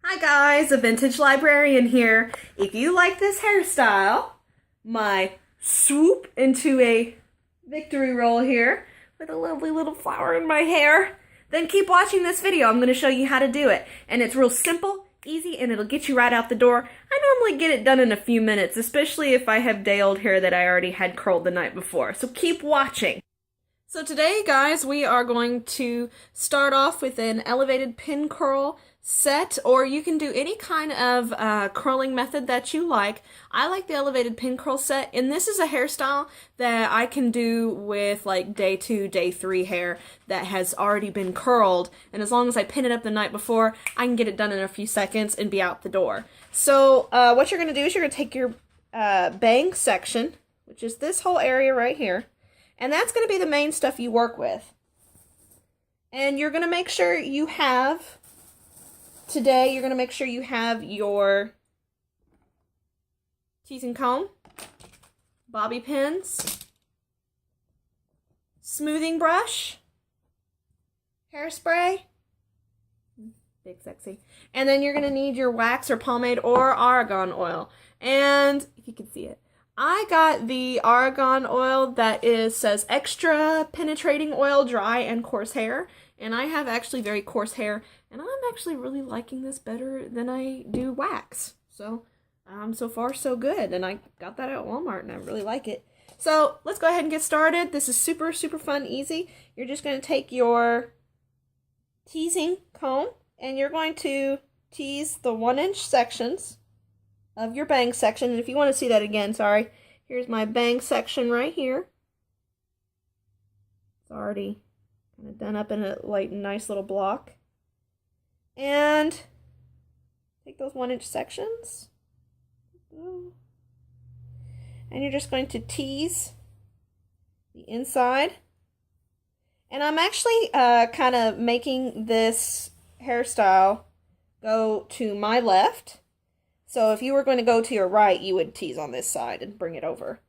Hi guys, a vintage librarian here. If you like this hairstyle, my swoop into a victory roll here with a lovely little flower in my hair, then keep watching this video. I'm going to show you how to do it. And it's real simple, easy, and it'll get you right out the door. I normally get it done in a few minutes, especially if I have day-old hair that I already had curled the night before. So keep watching. So today, guys, we are going to start off with an elevated pin curl set, or you can do any kind of curling method that you like. I like the elevated pin curl set, and this is a hairstyle that I can do with like day 2, day 3 hair that has already been curled, and as long as I pin it up the night before, I can get it done in a few seconds and be out the door. So what you're going to do is you're going to take your bang section, which is this whole area right here, and that's going to be the main stuff you work with. And you're going to make sure you have, today, you're going to make sure you have your tease and comb, bobby pins, smoothing brush, hairspray, big sexy, and then you're going to need your wax or pomade or argan oil. And if you can see it, I got the argan oil that says extra penetrating oil, dry and coarse hair. And I have actually very coarse hair, and I'm actually really liking this better than I do wax. So, so far so good. And I got that at Walmart, and I really like it. So, let's go ahead and get started. This is super, super fun, easy. You're just going to take your teasing comb, and you're going to tease the 1-inch sections of your bang section. And if you want to see that again, sorry, here's my bang section right here. It's already kind of done up in a like nice little block. And take those 1-inch sections, and you're just going to tease the inside. And I'm actually kind of making this hairstyle go to my left. So if you were going to go to your right, you would tease on this side and bring it over.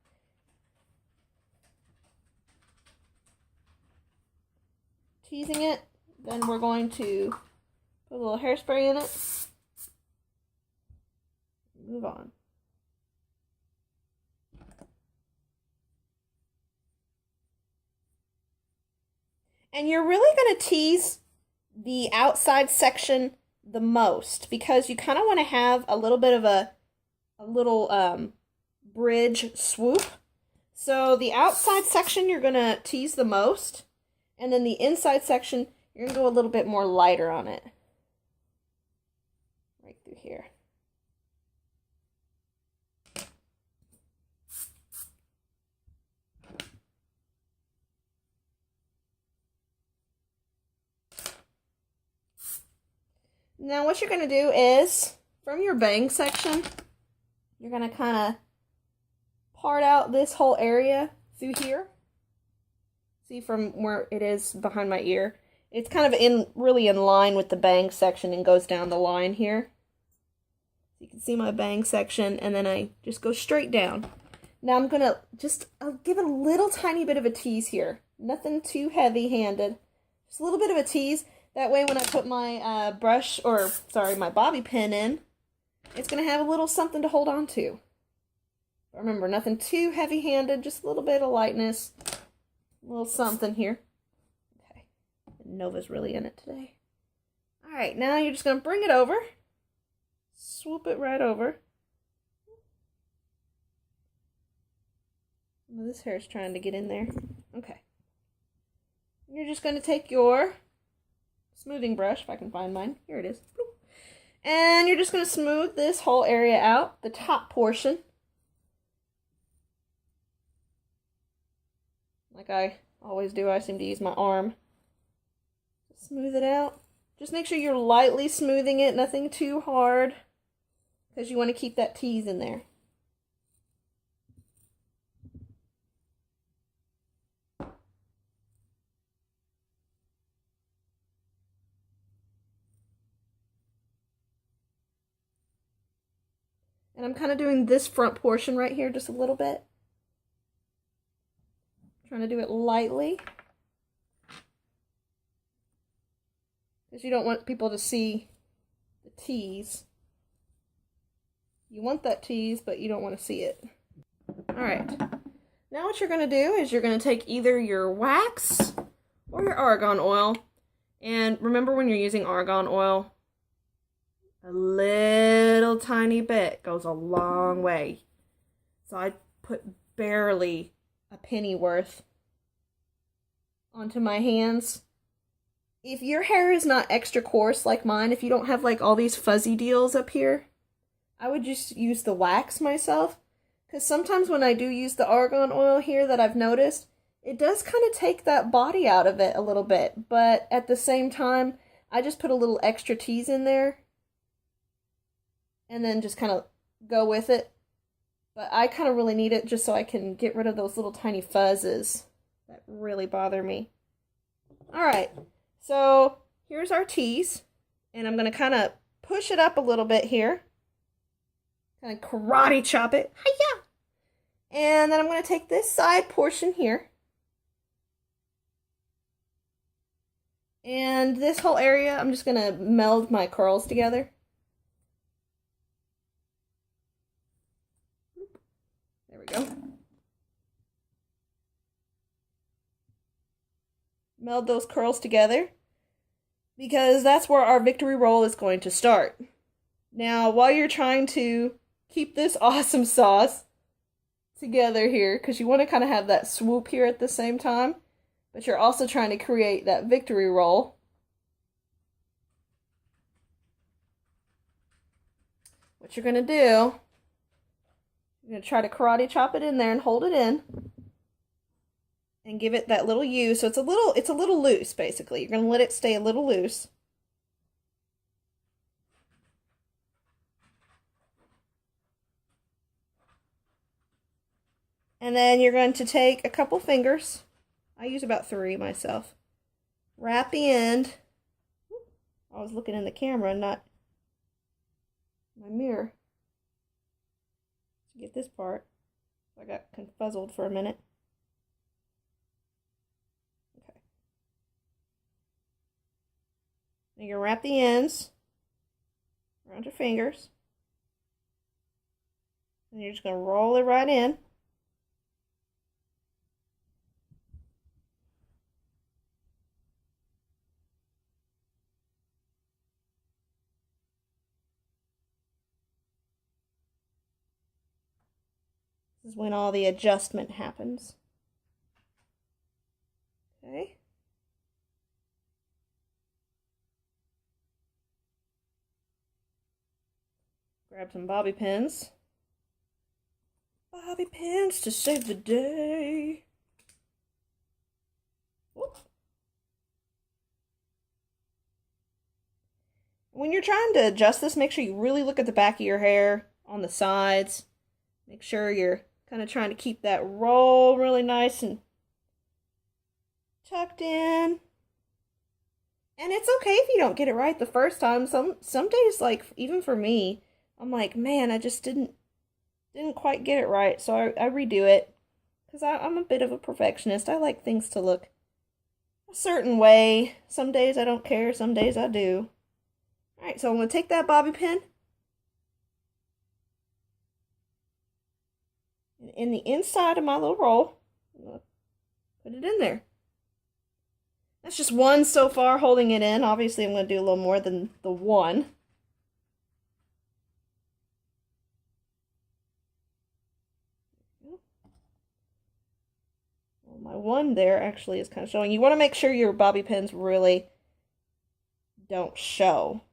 Teasing it, then we're going to put a little hairspray in it. Move on. And you're really going to tease the outside section the most, because you kind of want to have a little bit of a little bridge swoop. So the outside section you're going to tease the most, and then the inside section you're going to go a little bit more lighter on it. Right through here. Now what you're going to do is, from your bang section, you're going to kind of part out this whole area through here. See from where it is behind my ear? It's kind of really in line with the bang section and goes down the line here. You can see my bang section, and then I just go straight down. Now I'm going to I'll give it a little tiny bit of a tease here. Nothing too heavy-handed. Just a little bit of a tease. That way when I put my my bobby pin in, it's going to have a little something to hold on to. Remember, nothing too heavy-handed, just a little bit of lightness. A little something here. Okay. Nova's really in it today. Alright, now you're just going to bring it over. Swoop it right over. Well, this hair is trying to get in there. Okay. You're just going to take your smoothing brush, if I can find mine. Here it is. And you're just going to smooth this whole area out, the top portion. Like I always do, I seem to use my arm. Smooth it out. Just make sure you're lightly smoothing it, nothing too hard, because you want to keep that tease in there. And I'm kind of doing this front portion right here just a little bit. Trying to do it lightly, because you don't want people to see the tease. You want that tease, but you don't want to see it. Alright. Now what you're going to do is you're going to take either your wax or your argon oil. And remember, when you're using argon oil, a little tiny bit goes a long way. So I put barely a penny worth onto my hands. If your hair is not extra coarse like mine, if you don't have like all these fuzzy deals up here, I would just use the wax myself. Because sometimes when I do use the argan oil here, that I've noticed, it does kind of take that body out of it a little bit. But at the same time, I just put a little extra tease in there. And then just kind of go with it. But I kind of really need it just so I can get rid of those little tiny fuzzes that really bother me. Alright, so here's our tease. And I'm going to kind of push it up a little bit here. Kind of karate chop it. Hi-ya! And then I'm going to take this side portion here. And this whole area, I'm just going to meld my curls together. There we go. Meld those curls together, because that's where our victory roll is going to start. Now, while you're trying to keep this awesome sauce together here, because you want to kind of have that swoop here at the same time, but you're also trying to create that victory roll. What you're going to do, you're going to try to karate chop it in there and hold it in. And give it that little U, so it's a little loose, basically. You're going to let it stay a little loose. And then you're going to take a couple fingers. I use about 3 myself. Wrap the end. I was looking in the camera, not my mirror. To get this part. I got confuzzled for a minute. Okay. Now you're going to wrap the ends around your fingers. And you're just going to roll it right in. This is when all the adjustment happens. Okay. Grab some bobby pins. Bobby pins to save the day. Whoop. When you're trying to adjust this, make sure you really look at the back of your hair, on the sides. Make sure you're kind of trying to keep that roll really nice and tucked in. And it's okay if you don't get it right the first time. Some days, like, even for me, I'm like, man, I just didn't quite get it right. So I redo it. Because I'm a bit of a perfectionist. I like things to look a certain way. Some days I don't care. Some days I do. Alright, so I'm going to take that bobby pin. And in the inside of my little roll, I'm going to put it in there. That's just one so far, holding it in. Obviously, I'm going to do a little more than the one. Well, my one there actually is kind of showing. You want to make sure your bobby pins really don't show.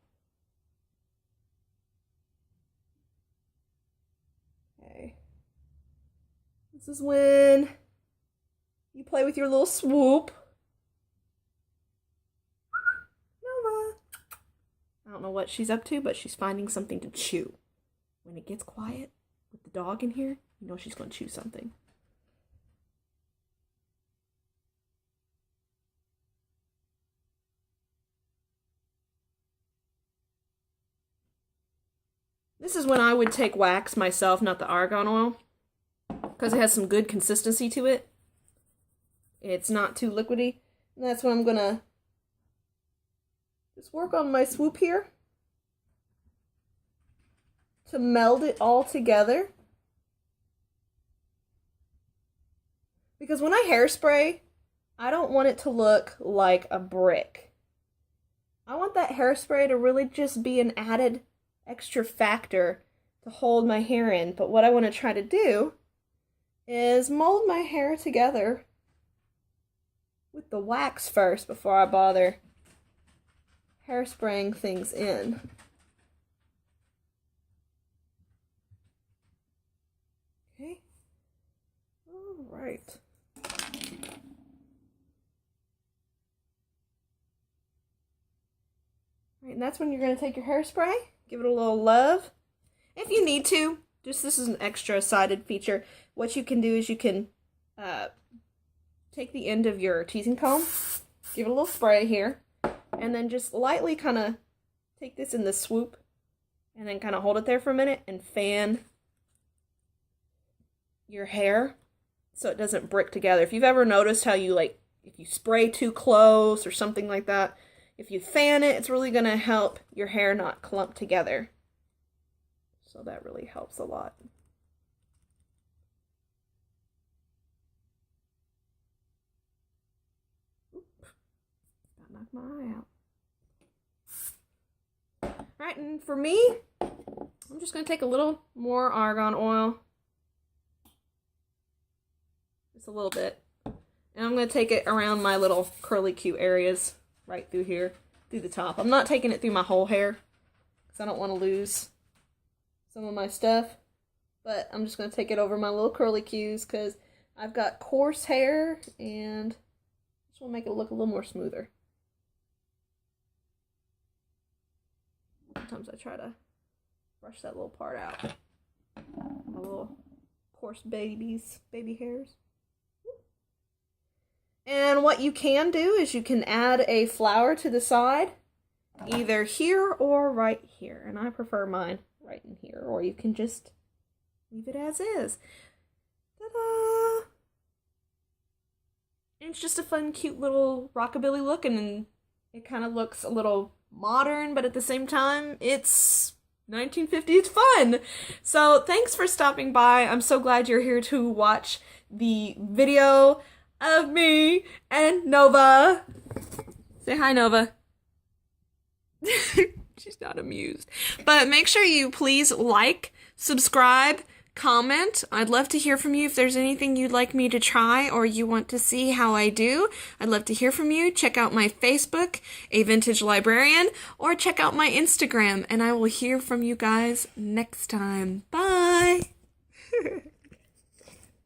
Okay. This is when you play with your little swoop. I don't know what she's up to, but she's finding something to chew. When it gets quiet with the dog in here, you know she's going to chew something. This is when I would take wax myself, not the argan oil, because it has some good consistency to it. It's not too liquidy. And that's when I'm going to just work on my swoop here. to meld it all together. Because when I hairspray, I don't want it to look like a brick. I want that hairspray to really just be an added extra factor to hold my hair in. But what I want to try to do is mold my hair together with the wax first before I bother hairspraying things in. Okay. All right. Right, and that's when you're going to take your hairspray, give it a little love. If you need to, just this is an extra sided feature. What you can do is you can take the end of your teasing comb, give it a little spray here, and then just lightly kind of take this in the swoop and then kind of hold it there for a minute and fan your hair so it doesn't brick together. If you've ever noticed how you if you spray too close or something like that, if you fan it, it's really going to help your hair not clump together. So that really helps a lot. Oop, got knocked my eye out. Alright, and for me, I'm just going to take a little more argon oil. Just a little bit. And I'm going to take it around my little curly Q areas. Right through here, through the top. I'm not taking it through my whole hair because I don't want to lose some of my stuff. But I'm just going to take it over my little curly Qs because I've got coarse hair and I just want to make it look a little more smoother. Sometimes I try to brush that little part out. My little coarse baby hairs. And what you can do is you can add a flower to the side, either here or right here. And I prefer mine right in here, or you can just leave it as is. Ta-da! And it's just a fun, cute little rockabilly look, and it kind of looks a little modern, but at the same time, it's 1950. It's fun! So thanks for stopping by. I'm so glad you're here to watch the video of me and Nova. Say hi, Nova. She's not amused. But make sure you please like, subscribe, comment. I'd love to hear from you if there's anything you'd like me to try or you want to see how I do. I'd love to hear from you. Check out my Facebook, A Vintage Librarian, or check out my Instagram, and I will hear from you guys next time. Bye!